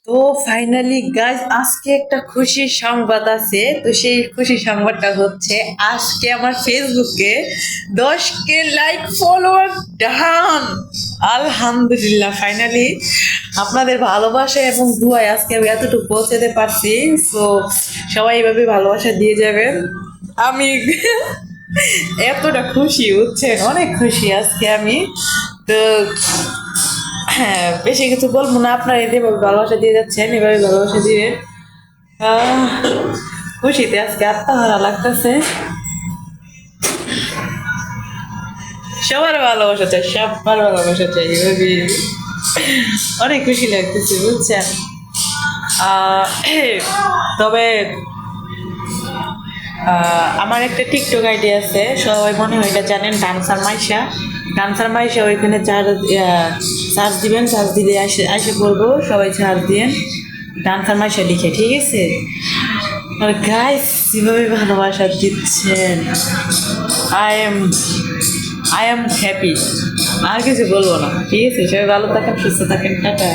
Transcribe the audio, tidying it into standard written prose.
তো finally guys আজকে একটা খুশির সংবাদ আছে। তো সেই খুশির সংবাদটা হচ্ছে আজকে আমার ফেসবুকে 10K লাইক ফলোয়ার ডান। আলহামদুলিল্লাহ, ফাইনালি আপনাদের ভালোবাসা এবং দুয়ায় আজকে আমি এতটুকু পৌঁছাতে পারছি। তো সবাই এভাবে ভালোবাসা দিয়ে যাবেন। আমি এতটা খুশি, বুঝছেন, অনেক খুশি আজকে আমি। তো হ্যাঁ, বেশি কিছু বলবো না, আপনারা যেভাবে ভালোবাসা দিয়ে যাচ্ছেন এভাবে ভালোবাসা দিবেন। আহ, খুশিতে আজকে আত্মহারা লাগতেছে। সবার ভালোবাসা চাই, সবার ভালোবাসা চাই এভাবে। অনেক খুশি লাগতেছে, বুঝছেন। আহ, তবে আমার একটা টিকটক আইডি আছে, সবাই মনে হয় এটা জানেন, ডান্সার মাইশা। ডান্সার মাইশা, ওইখানে চার্জ দিবেন, চার্জ দিলে আসে পড়বো, সবাই চার্জ দিয়েন ডান্সার মাইশা লিখে, ঠিক আছে। আর গাইস যেভাবে ভালোবাসা দিচ্ছেন, I am I am happy. আর কিছু বলবো না, ঠিক আছে। সবাই ভালো থাকেন, সুস্থ থাকেন, টাটা।